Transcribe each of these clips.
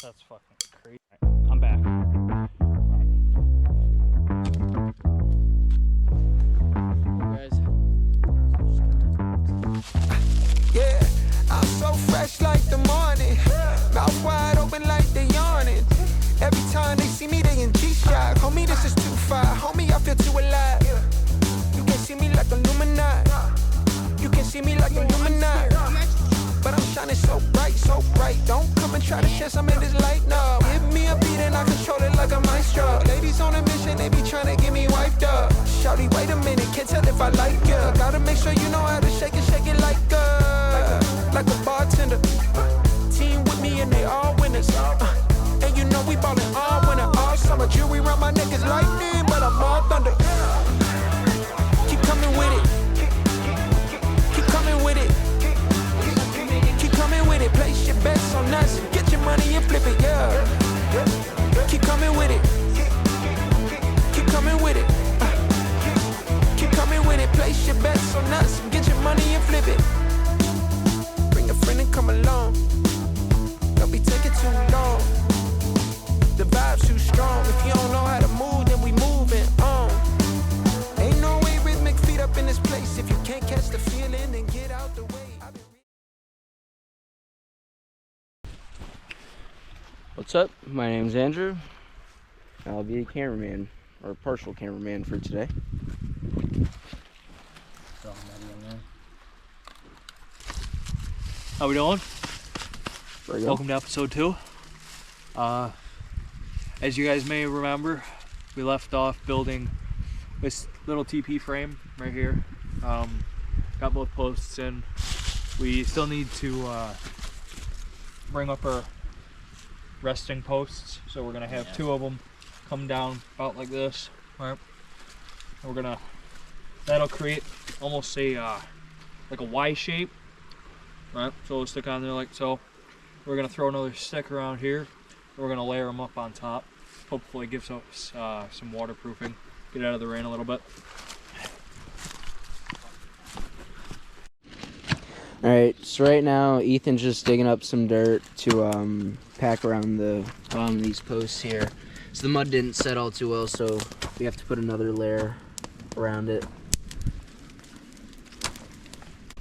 That's fucking crazy. I'm back. Guys. Yeah, I'm so fresh like the morning. Mouth wide open like they yawning. Every time they see me, they in G-Shock. Homie, this is too far. Homie, I feel too alive. You can see me like Illuminati. You can see me like Illuminati. But I'm shining so bright, so bright. Don't come and try to share some of this light, no. Give me a beat and I control it like a maestro. Ladies on a mission, they be trying to get me wiped up. Shawty, wait a minute, can't tell if I like ya. Gotta make sure you know how to shake it like a bartender. Team with me and they all winners. And you know we ballin' all winter, all summer. Jewelry around my neck is lightning, but I'm all thunder. Keep coming with it. Keep coming with it. Keep coming with it. Place your bets on us. Get your money and flip it, yeah. Keep coming with it. Keep coming with it. Keep coming with it. Place your bets on us. Get your money and flip it. Bring a friend and come along. Don't be taking too long. The vibe's too strong. If you don't know how to move, then we moving on. Ain't no way rhythmic feet up in this place. If you can't catch the feeling, then get out the way. What's up? My name's Andrew. I'll be a cameraman, or partial cameraman for today. How we doing? There we go. Welcome to episode 2. As you guys may remember, we left off building this little TP frame right here. Got both posts in. We still need to bring up our resting posts, so we're gonna have 2 of them come down about like this. Right? That'll create almost a like a Y shape. Right, so we'll stick on there like so. We're gonna throw another stick around here. We're gonna layer them up on top. Hopefully gives us some waterproofing. Get out of the rain a little bit. Alright, so right now Ethan's just digging up some dirt to pack around the these posts here. So the mud didn't set all too well, so we have to put another layer around it.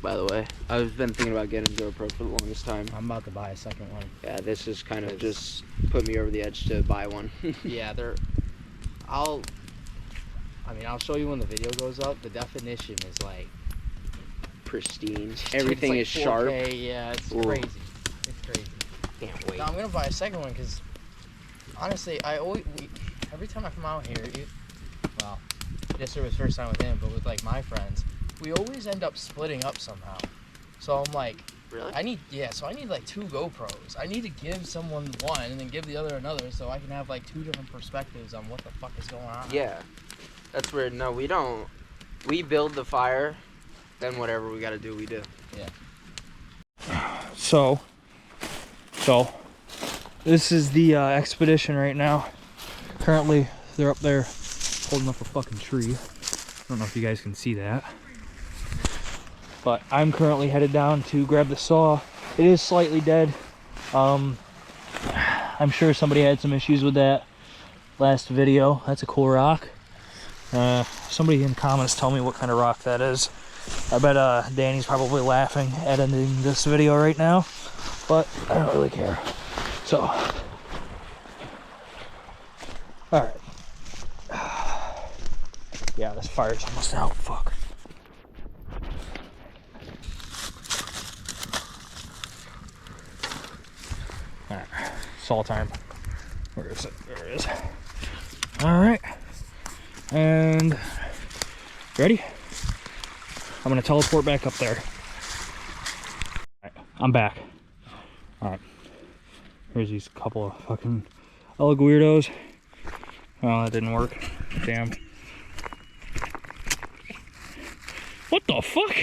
By the way, I've been thinking about getting a GoPro for the longest time. I'm about to buy a second one. Yeah, this is kind of just put me over the edge to buy one. Yeah, I'll show you when the video goes up. The definition is like Pristine. Everything like is 4K. sharp. Yeah, it's Ooh. crazy. It's crazy. Can't wait. No, I'm gonna buy a second one because honestly, every time I come out here, this was the first time with him, but with like my friends, we always end up splitting up somehow. So I'm like, Really? I need like 2 GoPros. I need to give someone one and then give the other another, so I can have like 2 different perspectives on what the fuck is going on. Yeah, that's weird. No, we don't. We build the fire, then whatever we gotta do, we do. Yeah. So this is the expedition right now. Currently, they're up there holding up a fucking tree. I don't know if you guys can see that. But I'm currently headed down to grab the saw. It is slightly dead. I'm sure somebody had some issues with that last video. That's a cool rock. Somebody in comments tell me what kind of rock that is. I bet Danny's probably laughing editing this video right now, but I don't really care. So, alright. Yeah, this fire's almost out. Fuck. Alright, saw time. Where is it? There it is. Alright. And ready? I'm gonna teleport back up there. Alright, I'm back. Alright. Here's these couple of fucking ugly weirdos. Oh, that didn't work. Damn. What the fuck?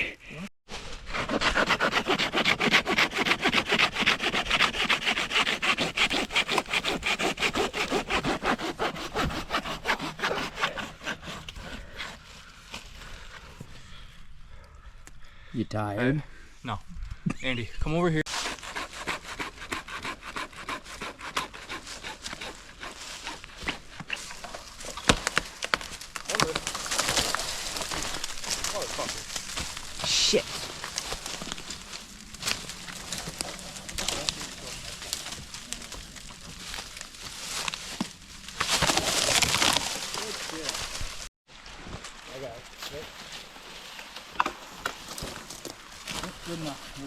You tired? No. Andy, come over here.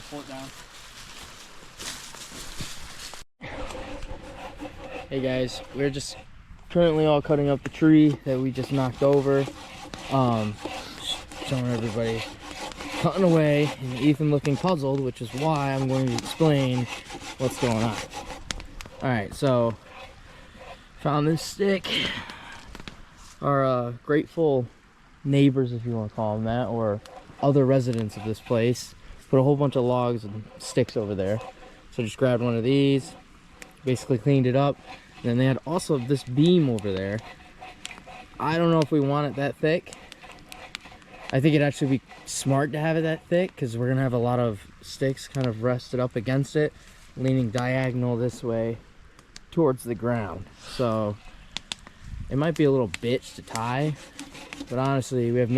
pull it down. Hey guys, we're just currently all cutting up the tree that we just knocked over. Showing everybody cutting away, and Ethan looking puzzled, which is why I'm going to explain what's going on. Alright, so found this stick. Our grateful neighbors, if you want to call them that, or other residents of this place, put a whole bunch of logs and sticks over there. So just grabbed one of these, basically cleaned it up. And then they had also this beam over there. I don't know if we want it that thick. I think it'd actually be smart to have it that thick, because we're gonna have a lot of sticks kind of rested up against it, leaning diagonal this way towards the ground. So it might be a little bitch to tie, but honestly we have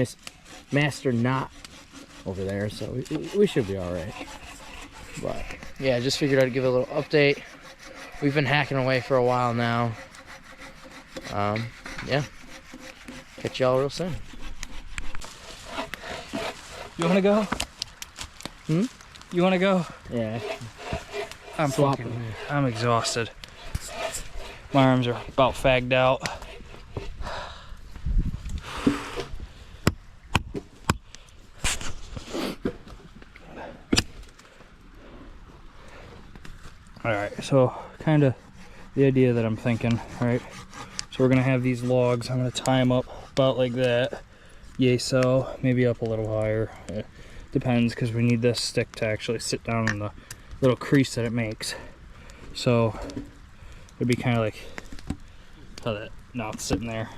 master knot over there, so we should be all right. But yeah, I just figured I'd give a little update. We've been hacking away for a while now. Yeah, catch y'all real soon. You wanna go? Hmm? You wanna go? Yeah. I'm exhausted. My arms are about fagged out. Alright, so kind of the idea that I'm thinking, right? So we're gonna have these logs, I'm gonna tie them up about like that. Yay, so maybe up a little higher. It depends, because we need this stick to actually sit down in the little crease that it makes. So it'd be kind of like how that knot's sitting there,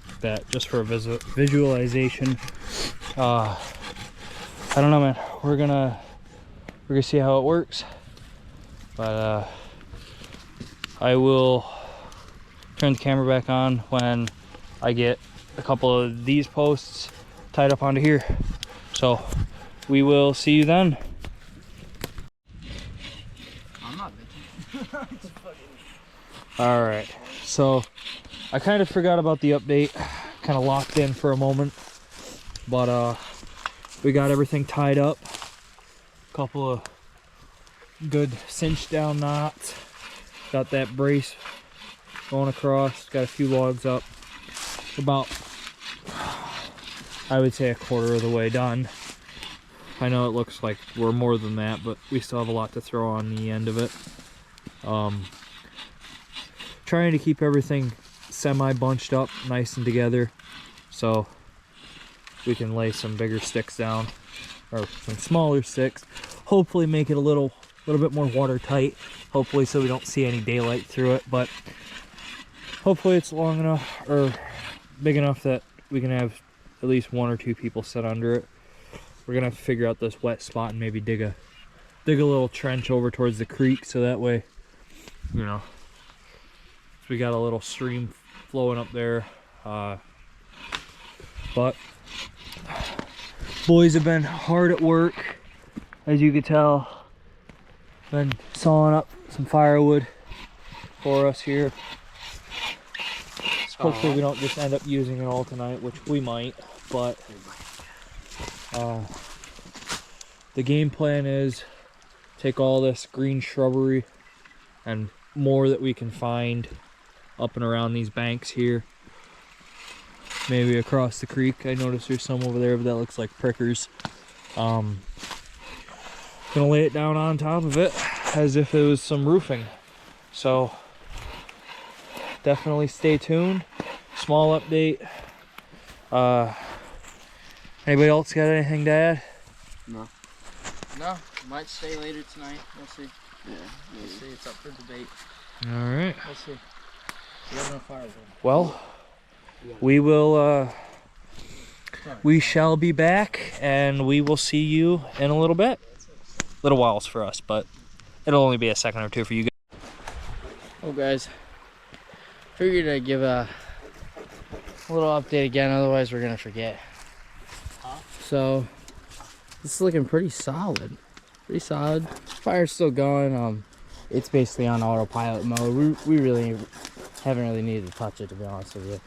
like that, just for a visualization. I don't know, man. We're gonna see how it works. But I will turn the camera back on when I get a couple of these posts tied up onto here. So we will see you then. I'm not bitching. All right, so I kind of forgot about the update, kind of locked in for a moment, but we got everything tied up. A couple of good cinch down knots, got that brace going across, got a few logs up, about, I would say, a quarter of the way done. I know it looks like we're more than that, but we still have a lot to throw on the end of it. Trying to keep everything semi bunched up nice and together so we can lay some bigger sticks down, or some smaller sticks, hopefully make it a little bit more watertight, hopefully, so we don't see any daylight through it. But hopefully it's long enough or big enough that we can have at least one or two people sit under it. We're gonna have to figure out this wet spot and maybe dig a little trench over towards the creek, so that way, you know, we got a little stream flowing up there. But boys have been hard at work, as you can tell. Been sawing up some firewood for us here. Hopefully we don't just end up using it all tonight, which we might, but the game plan is take all this green shrubbery and more that we can find up and around these banks here, maybe across the creek. I noticed there's some over there, but that looks like prickers. Gonna lay it down on top of it as if it was some roofing. So definitely stay tuned. Small update. Anybody else got anything to add? No. No, might stay later tonight. We'll see. Yeah. We'll see. It's up for debate. All right. We'll see. We have no firewood. Well, we will. We shall be back, and we will see you in a little bit. Little whiles for us, but it'll only be a second or two for you guys. Oh, guys. Figured I'd give a little update again, otherwise we're gonna forget. So this is looking pretty solid. Pretty solid. Fire's still going. It's basically on autopilot mode. We really haven't really needed to touch it, to be honest with you.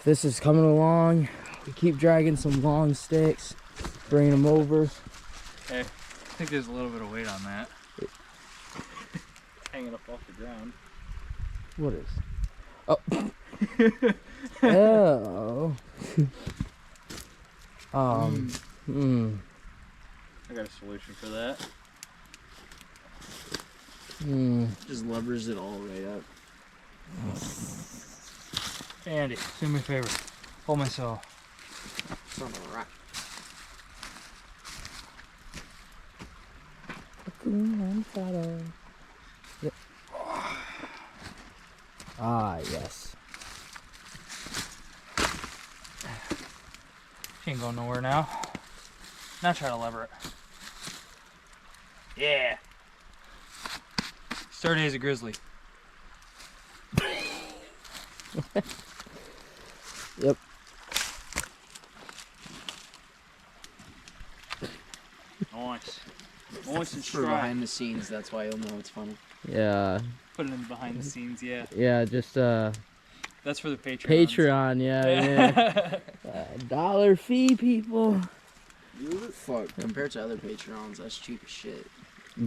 This is coming along. We keep dragging some long sticks, bringing them over. Hey. think there's a little bit of weight on that. Hanging up off the ground. What is? Oh. Oh. I got a solution for that. Just levers it all right up. Hey Andy, do me a favor. Hold my saw. It's on the rock. Ah, yes. She ain't going nowhere now. Now try to lever it. Yeah. Sturdy as a grizzly. Yep. Nice. Nice and For strong. behind the scenes, that's why you'll know it's funny. Yeah. Put it in behind the scenes, yeah. Yeah, just That's for the Patreon. Patreon, yeah. Dollar fee, people. Fuck. Compared to other Patreons, that's cheap as shit.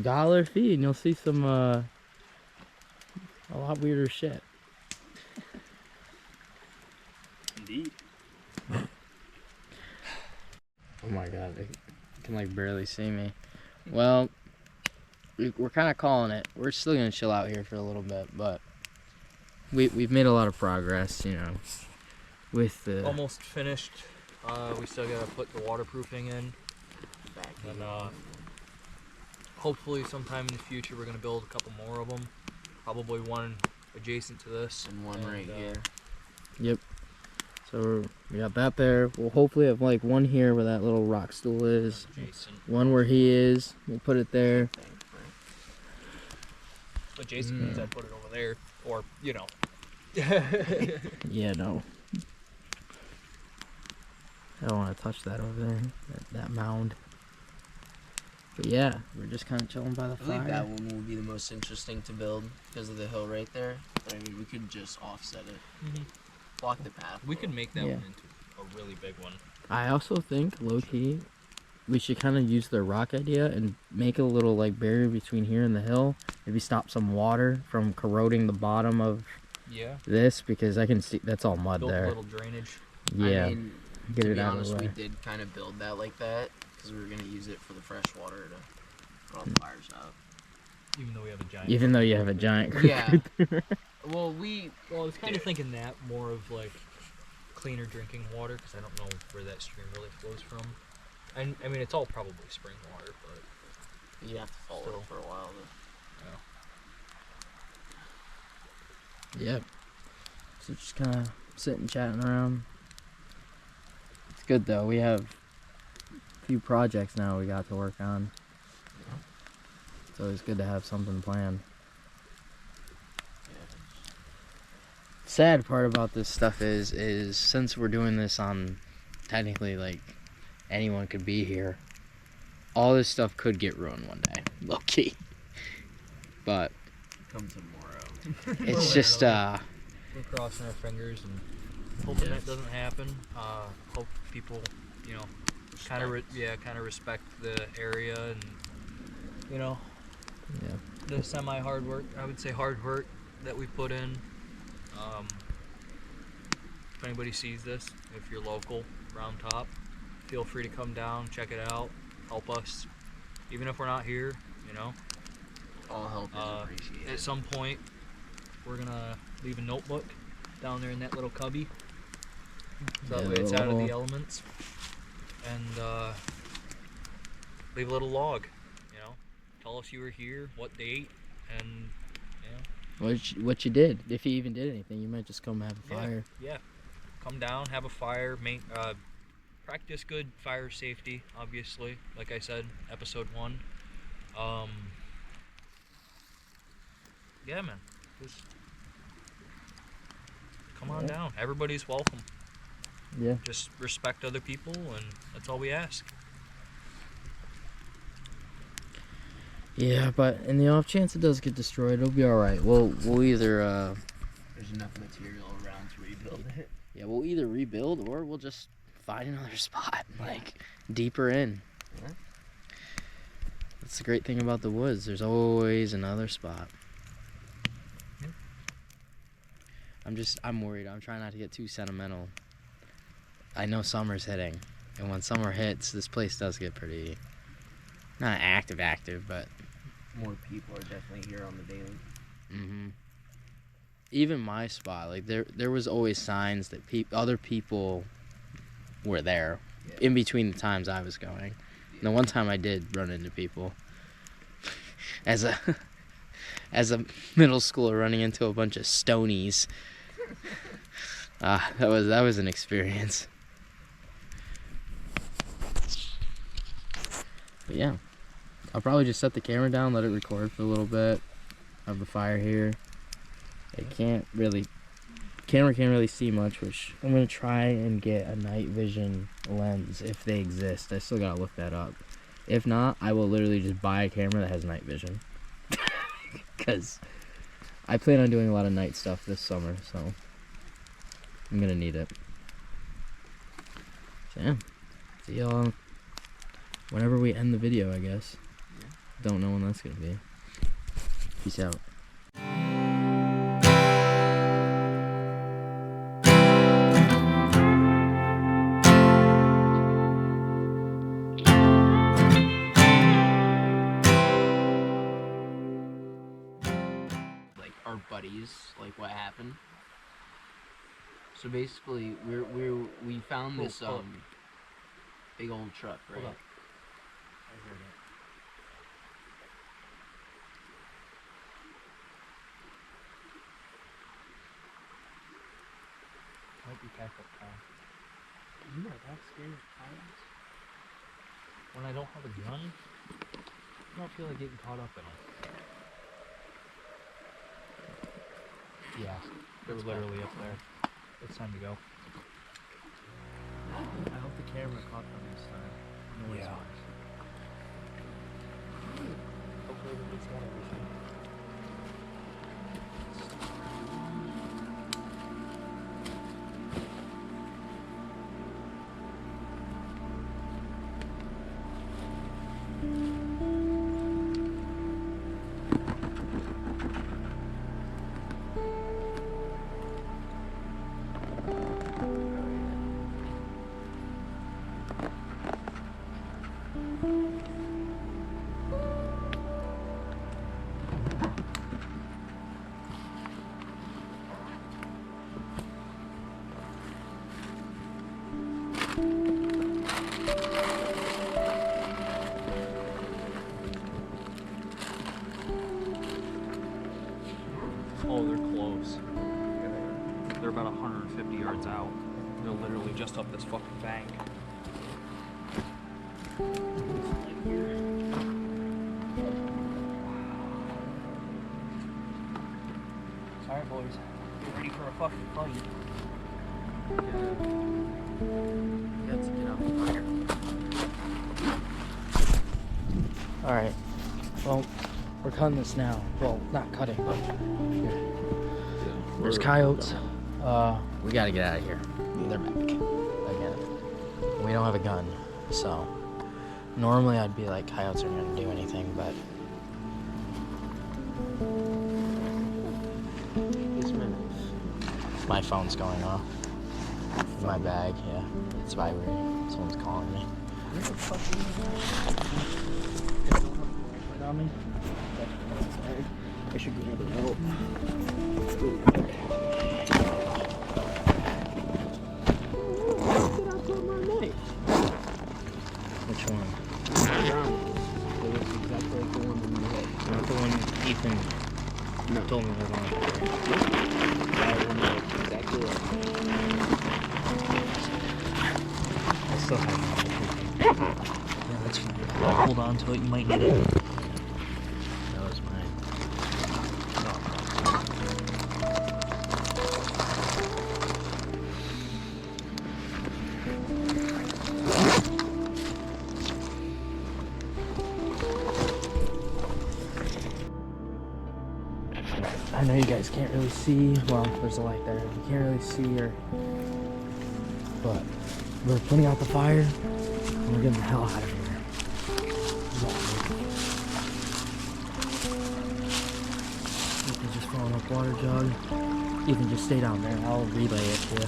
Dollar fee, and you'll see some a lot weirder shit. Indeed. Oh my god, they can like barely see me. Well, we're kind of calling it. We're still gonna chill out here for a little bit, but we've made a lot of progress, you know, with the Almost finished. We still gotta put the waterproofing in. And hopefully sometime in the future we're gonna build a couple more of them. Probably one adjacent to this. and one right here. Yep. So we got that there. We'll hopefully have like one here where that little rock stool is. Adjacent. One where he is. We'll put it there. Adjacent means I'd put it over there. Or, you know. Yeah, no. I don't want to touch that over there. That mound. But yeah, we're just kind of chilling by the fire. I think that one will be the most interesting to build because of the hill right there. But I mean, we could just offset it. Block the path. We could make that one into a really big one. I also think, low-key, we should kind of use the rock idea and make a little like barrier between here and the hill. Maybe stop some water from corroding the bottom of this, because I can see that's all mud Build there. a little drainage. Yeah, I mean, get to it be out honest, of the we way. did kind of build that like that because we were going to use it for the fresh water to put all the fires out. Even though we have a giant. Even though you have a giant creek. Yeah. Well, I was kind of thinking that more of like cleaner drinking water, because I don't know where that stream really flows from. And I mean, it's all probably spring water, but You have to follow it for a while. Yeah. So just kind of sitting, chatting around. It's good though. We have a few projects now we got to work on. It's always good to have something planned. Sad part about this stuff is since we're doing this on technically like anyone could be here, all this stuff could get ruined one day, low key. But Come tomorrow. it's just we're crossing our fingers and hoping that doesn't happen. Hope people, you know, kind of respect the area and, you know, the semi hard work. I would say hard work that we put in. If anybody sees this, if you're local, Round Top, feel free to come down, check it out, help us. Even if we're not here, you know. All help is appreciated. At some point, we're gonna leave a notebook down there in that little cubby. So that way it's out of the elements. And leave a little log, you know. Tell us you were here, what date, and you know. what you did. If you even did anything, you might just come have a fire. Yeah. Come down, have a fire, practice good fire safety, obviously. Like I said, episode 1. Yeah, man. Just come on down. Everybody's welcome. Yeah. Just respect other people, and that's all we ask. Yeah, but in the off chance it does get destroyed, it'll be alright. We'll either There's enough material around to rebuild it. yeah, we'll either rebuild or we'll just find another spot, like deeper in. That's the great thing about the woods. There's always another spot. I'm worried. I'm trying not to get too sentimental. I know summer's hitting, and when summer hits, this place does get pretty, not active, but More people are definitely here on the daily. Even my spot, like there was always signs that other people were there in between the times I was going. And the one time I did run into people as a middle schooler running into a bunch of stonies. That was an experience. But yeah, I'll probably just set the camera down, let it record for a little bit. Have the fire here. Camera can't really see much, which I'm gonna try and get a night vision lens if they exist. I still gotta look that up. If not, I will literally just buy a camera that has night vision. Because I plan on doing a lot of night stuff this summer, so I'm gonna need it. So yeah, see y'all whenever we end the video, I guess. Don't know when that's gonna be. Peace out. Like our buddies, like what happened. So basically, we found this big old truck, right? Hold on. I heard it. Might be backup time. You are that scared of coyotes? When I don't have a gun, I don't feel like getting caught up in them. Yeah, they were literally up there. It's time to go. I hope the camera caught them this time. Yeah. Hopefully everybody's got everything. Oh, they're close. They're about 150 yards out. They're literally just up this fucking bank. Alright, boys. Get ready for a fucking fight. Let's get out the fire. Alright, well, we're cutting this now. Well, not cutting, but here. There's coyotes. We gotta get out of here. They're back again. We don't have a gun, so normally I'd be like, coyotes aren't gonna do anything, but my phone's going off. In my bag, yeah. It's vibrating. Someone's calling me. On me. I should grab a help. Which one? It looks exactly like the one in the head. Not the one Ethan told me was on. That one looks exactly like I still have it. Yeah, that's fine. I'll hold on to it. You might need it. That was mine. I know you guys can't really see. Well, there's a light there. You can't really see her. But we're putting out the fire and we're getting the hell out of here. up water jug. Even just stay down there. I'll relay it to you.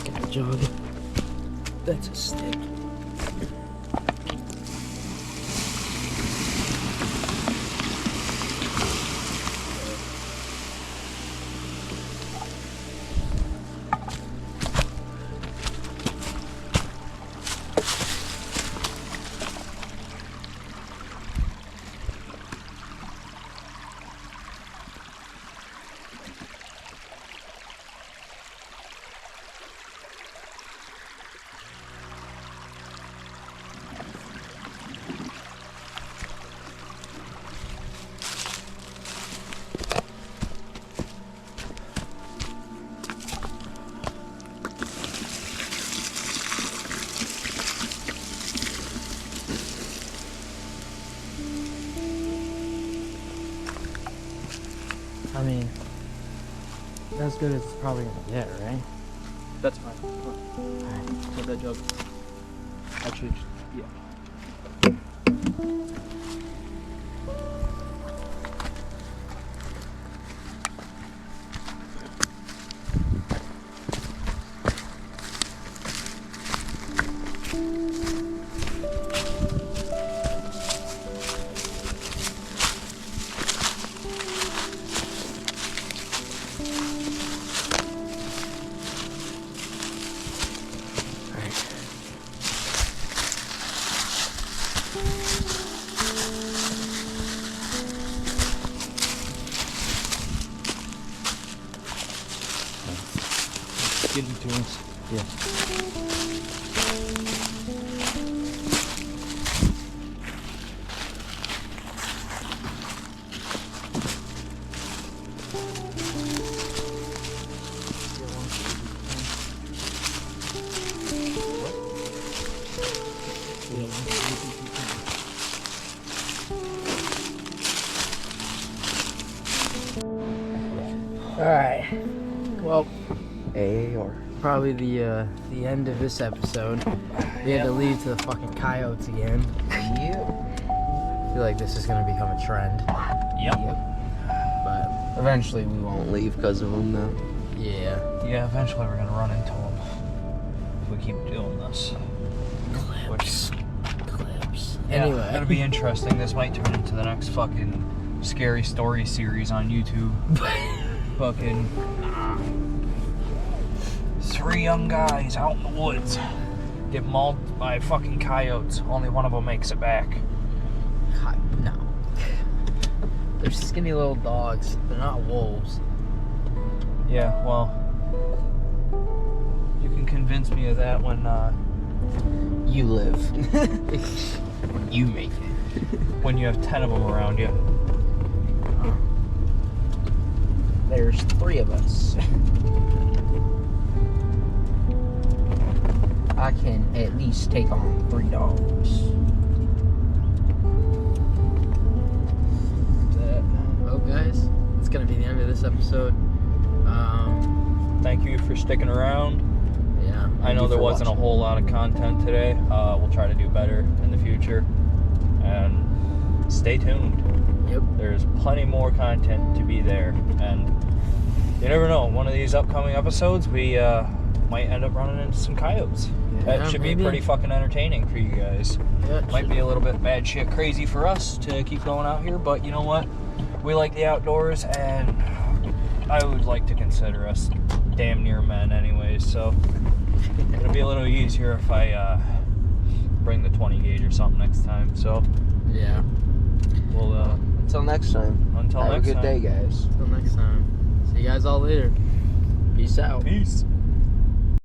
Get a jug. That's a stick. I mean, as good as it's probably gonna get, right? That's fine. Alright, get that jug. Actually, yeah. Getting to us. Yeah. Alright. Well, probably the end of this episode. We had to leave to the fucking Coyotes again. I feel like this is gonna become a trend. Yep. But eventually we won't leave because of them though. Yeah. Yeah, eventually we're gonna run into them if we keep doing this. Clips. Yeah, Anyway. that'll be interesting. This might turn into the next fucking scary story series on YouTube. Fucking 3 young guys out in the woods get mauled by fucking coyotes. Only one of them makes it back. No. They're skinny little dogs. They're not wolves. Yeah, well, you can convince me of that when You live. You make it. when you have 10 of them around you. There's 3 of us. I can at least take on 3 dogs. Well, guys, it's gonna be the end of this episode. Thank you for sticking around. Yeah. I know there wasn't a whole lot of content today. We'll try to do better in the future. And stay tuned. Yep. There's plenty more content to be there. And you never know, one of these upcoming episodes, we might end up running into some coyotes. Yeah, That should maybe. be pretty fucking entertaining for you guys. Yeah, it Might should be a little bit bad shit crazy for us to keep going out here, but you know what? We like the outdoors, and I would like to consider us damn near men anyways, so it'll be a little easier if I bring the 20 gauge or something next time. So Yeah. we'll Until next time. until Have next a good time. day, guys. Until next time. See you guys all later. Peace out. Peace.